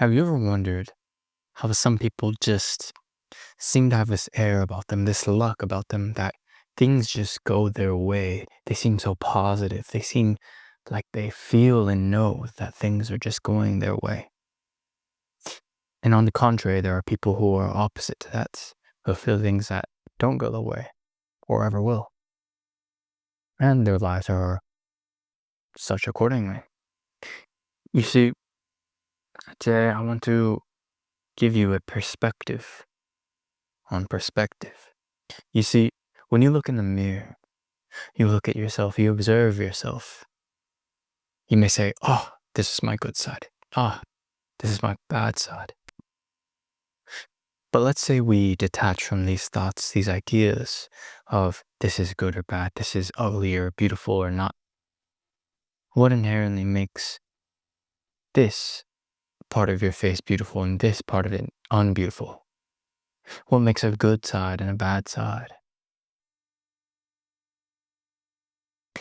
Have you ever wondered how some people just seem to have this air about them, this luck about them, that things just go their way? They seem so positive. They seem like they feel and know that things are just going their way. And on the contrary, there are people who are opposite to that, who feel things that don't go their way or ever will. And their lives are such accordingly. You see, today I want to give you a perspective on perspective. You see, when you look in the mirror, you look at yourself, you observe yourself. You may say, oh, this is my good side. Ah, this is my bad side. But let's say we detach from these thoughts, these ideas of this is good or bad, this is ugly or beautiful or not. What inherently makes this part of your face beautiful and this part of it unbeautiful? What makes a good side and a bad side?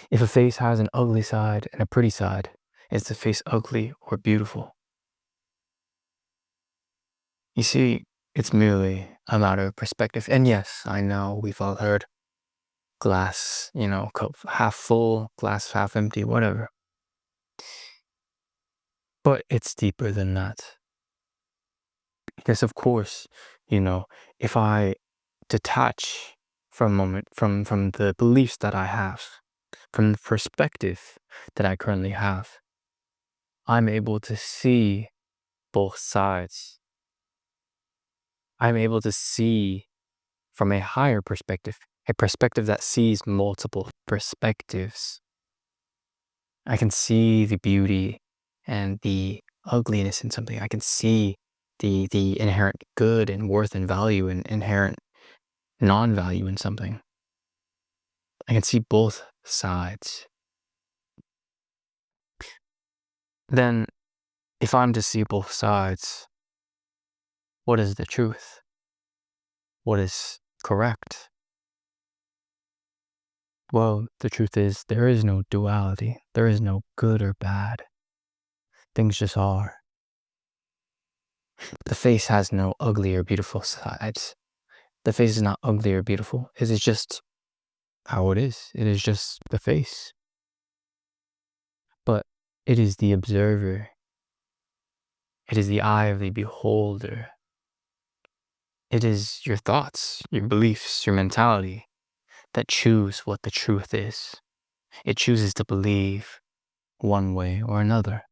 If a face has an ugly side and a pretty side, is the face ugly or beautiful? You see, it's merely a matter of perspective. And yes, I know we've all heard glass, cup half full, glass half empty, whatever. But it's deeper than that. Because of course, if I detach for a moment from the beliefs that I have, from the perspective that I currently have, I'm able to see both sides. I'm able to see from a higher perspective, a perspective that sees multiple perspectives. I can see the beauty and the ugliness in something. I can see the inherent good and worth and value and inherent non-value in something. I can see both sides. Then, if I'm to see both sides, what is the truth? What is correct? Well, the truth is, there is no duality. There is no good or bad. Things just are. The face has no ugly or beautiful sides. The face is not ugly or beautiful. It is just how it is. It is just the face. But it is the observer. It is the eye of the beholder. It is your thoughts, your beliefs, your mentality that choose what the truth is. It chooses to believe one way or another.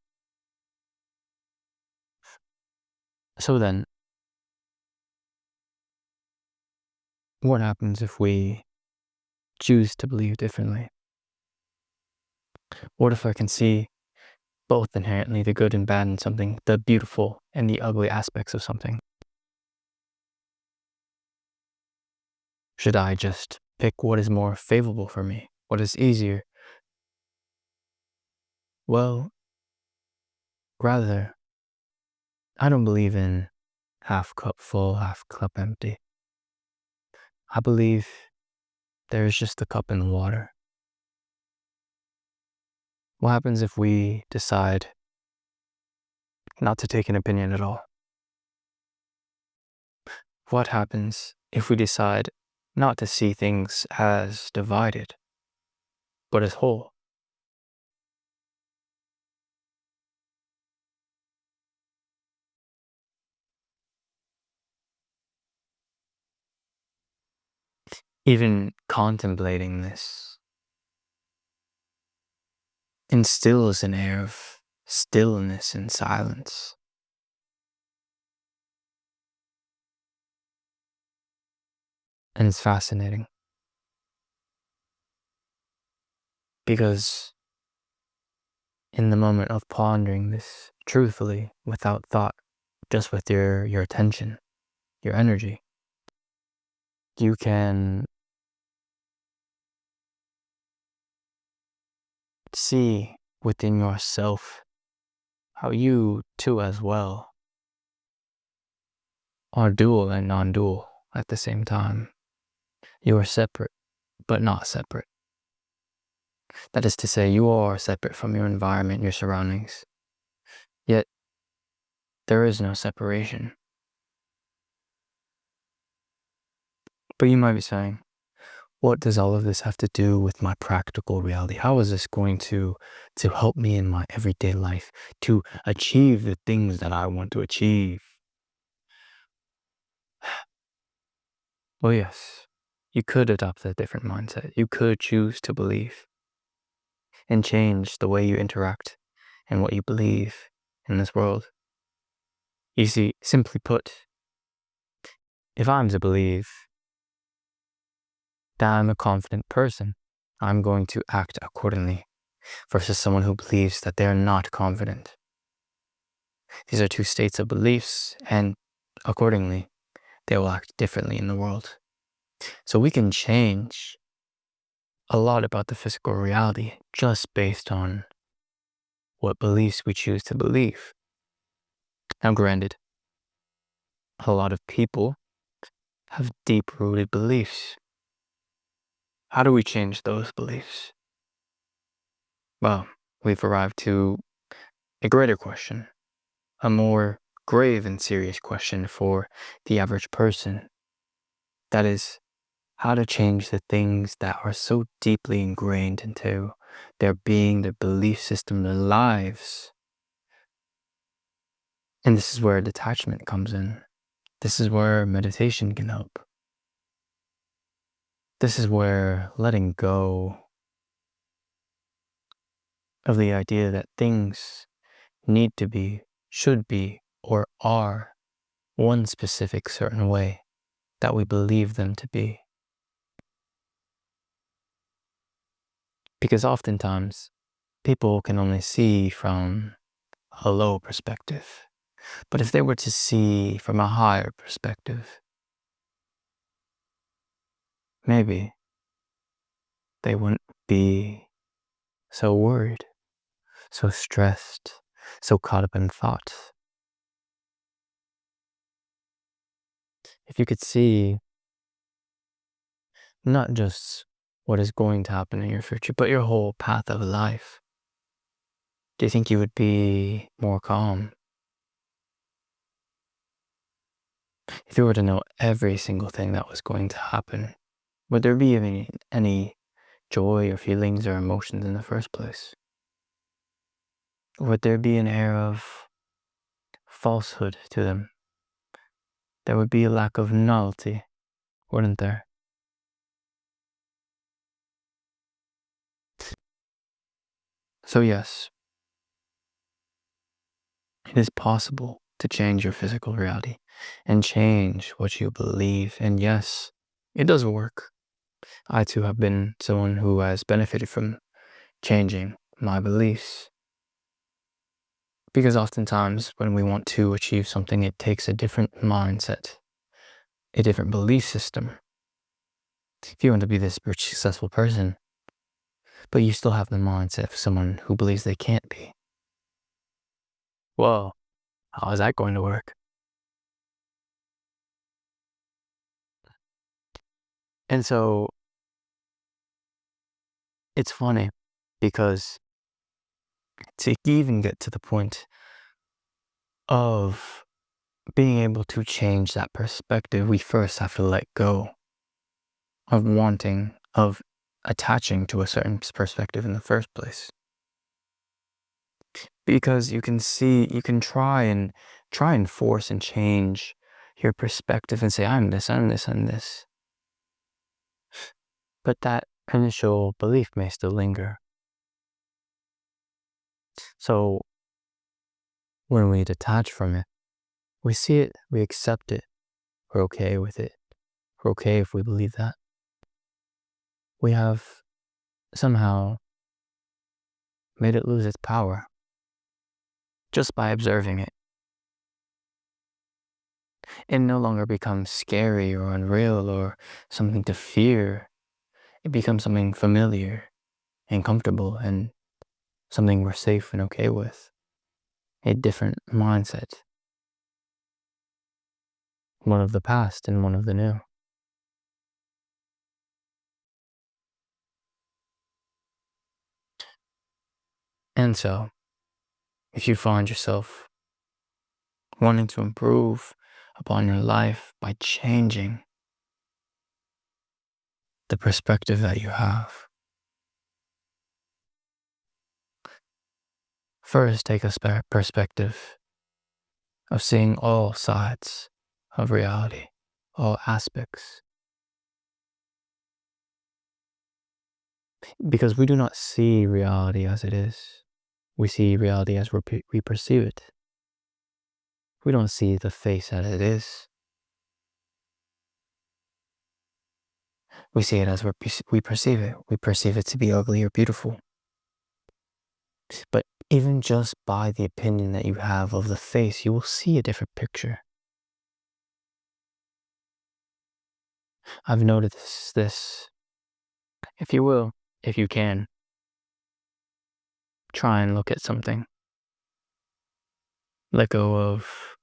So then, what happens if we choose to believe differently? What if I can see both inherently, the good and bad in something, the beautiful and the ugly aspects of something? Should I just pick what is more favorable for me? What is easier? Well, rather, I don't believe in half cup full, half cup empty. I believe there is just a cup in the water. What happens if we decide not to take an opinion at all? What happens if we decide not to see things as divided, but as whole? Even contemplating this instills an air of stillness and silence. And it's fascinating. Because in the moment of pondering this truthfully, without thought, just with your attention, your energy, you can see within yourself how you too as well are dual and non-dual at the same time. You are separate, but not separate. That is to say, you are separate from your environment, your surroundings. Yet, There is no separation. But you might be saying, what does all of this have to do with my practical reality? How is this going to help me in my everyday life to achieve the things that I want to achieve? Well, yes, you could adopt a different mindset. You could choose to believe and change the way you interact and what you believe in this world. You see, simply put, if I'm to believe that I'm a confident person, I'm going to act accordingly versus someone who believes that they're not confident. These are two states of beliefs, and accordingly, they will act differently in the world. So we can change a lot about the physical reality just based on what beliefs we choose to believe. Now, granted, a lot of people have deep-rooted beliefs. How do we change those beliefs? Well, we've arrived to a greater question, a more grave and serious question for the average person. That is, how to change the things that are so deeply ingrained into their being, their belief system, their lives. And this is where detachment comes in. This is where meditation can help. This is where letting go of the idea that things need to be, should be, or are one specific certain way that we believe them to be. Because oftentimes, people can only see from a low perspective. But if they were to see from a higher perspective, maybe they wouldn't be so worried, so stressed, so caught up in thoughts. If you could see not just what is going to happen in your future, but your whole path of life, do you think you would be more calm? If you were to know every single thing that was going to happen, would there be any joy or feelings or emotions in the first place? Would there be an air of falsehood to them? There would be a lack of novelty, wouldn't there? So yes, it is possible to change your physical reality and change what you believe. And yes, it does work. I too have been someone who has benefited from changing my beliefs. Because oftentimes when we want to achieve something, it takes a different mindset, a different belief system. If you want to be this rich, successful person, but you still have the mindset of someone who believes they can't be, well, how is that going to work? And so it's funny because to even get to the point of being able to change that perspective, we first have to let go of wanting, of attaching to a certain perspective in the first place. Because you can see, you can try and force and change your perspective and say, I'm this, I'm this, I'm this. But that initial belief may still linger. So when we detach from it, we see it, we accept it, we're okay with it. We're okay if we believe that. We have somehow made it lose its power just by observing it. It no longer becomes scary or unreal or something to fear. It becomes something familiar and comfortable and something we're safe and okay with. A different mindset. One of the past and one of the new. And so, if you find yourself wanting to improve upon your life by changing the perspective that you have. First, take a perspective of seeing all sides of reality, all aspects. Because we do not see reality as it is. We see reality as we perceive it. We don't see the face as it is. We see it as we perceive it. We perceive it to be ugly or beautiful. But even just by the opinion that you have of the face, you will see a different picture. I've noticed this. If you will, if you can, try and look at something. Let go of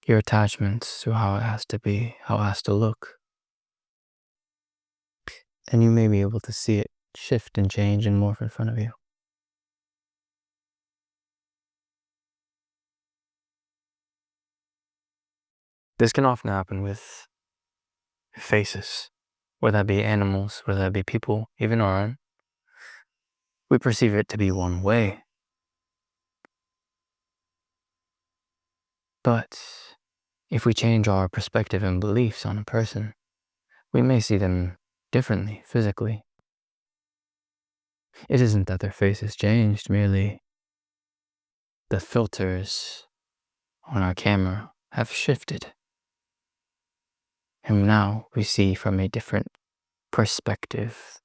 your attachments to how it has to be, how it has to look. And you may be able to see it shift and change and morph in front of you. This can often happen with faces, whether that be animals, whether that be people, even our own. We perceive it to be one way. But if we change our perspective and beliefs on a person, we may see them differently physically. It isn't that their face has changed, merely the filters on our camera have shifted. And now we see from a different perspective,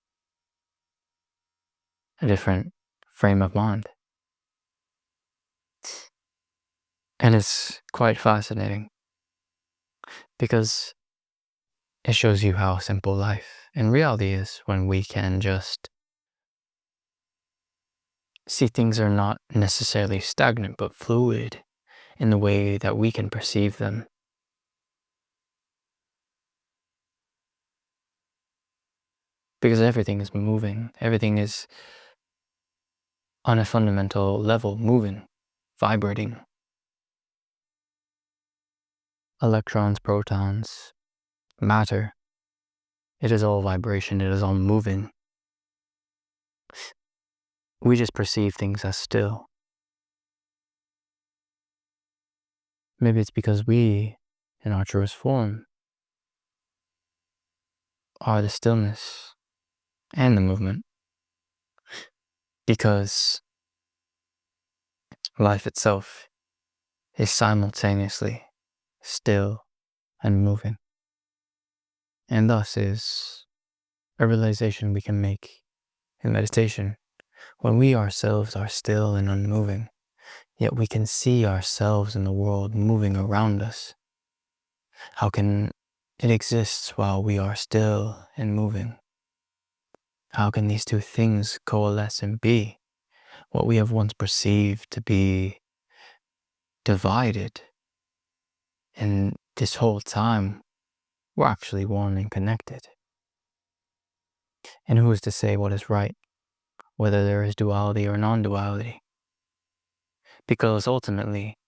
a different frame of mind. And it's quite fascinating because it shows you how simple life in reality is when we can just see things are not necessarily stagnant but fluid in the way that we can perceive them. Because everything is moving, everything is on a fundamental level moving, vibrating. Electrons, protons, matter, it is all vibration, it is all moving. We just perceive things as still. Maybe it's because we, in our truest form, are the stillness and the movement. Because life itself is simultaneously still and moving. And thus is a realization we can make in meditation. When we ourselves are still and unmoving, yet we can see ourselves in the world moving around us. How can it exist while we are still and moving? How can these two things coalesce and be what we have once perceived to be divided? And this whole time, we're actually one and connected. And who is to say what is right, whether there is duality or non-duality? Because ultimately,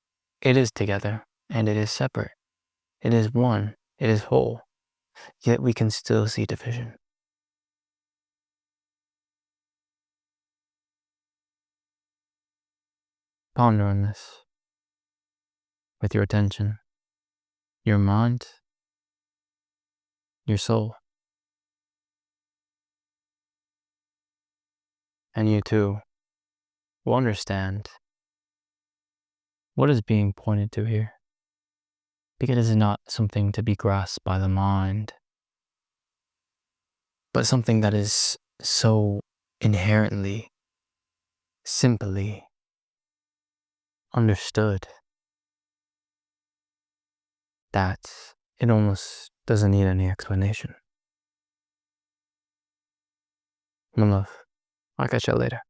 it is together and it is separate. It is one, it is whole, yet we can still see division. Ponder on this with your attention, your mind, your soul. And you too will understand what is being pointed to here. Because it is not something to be grasped by the mind, but something that is so inherently, simply understood that it almost doesn't need any explanation. My love, I'll catch you later.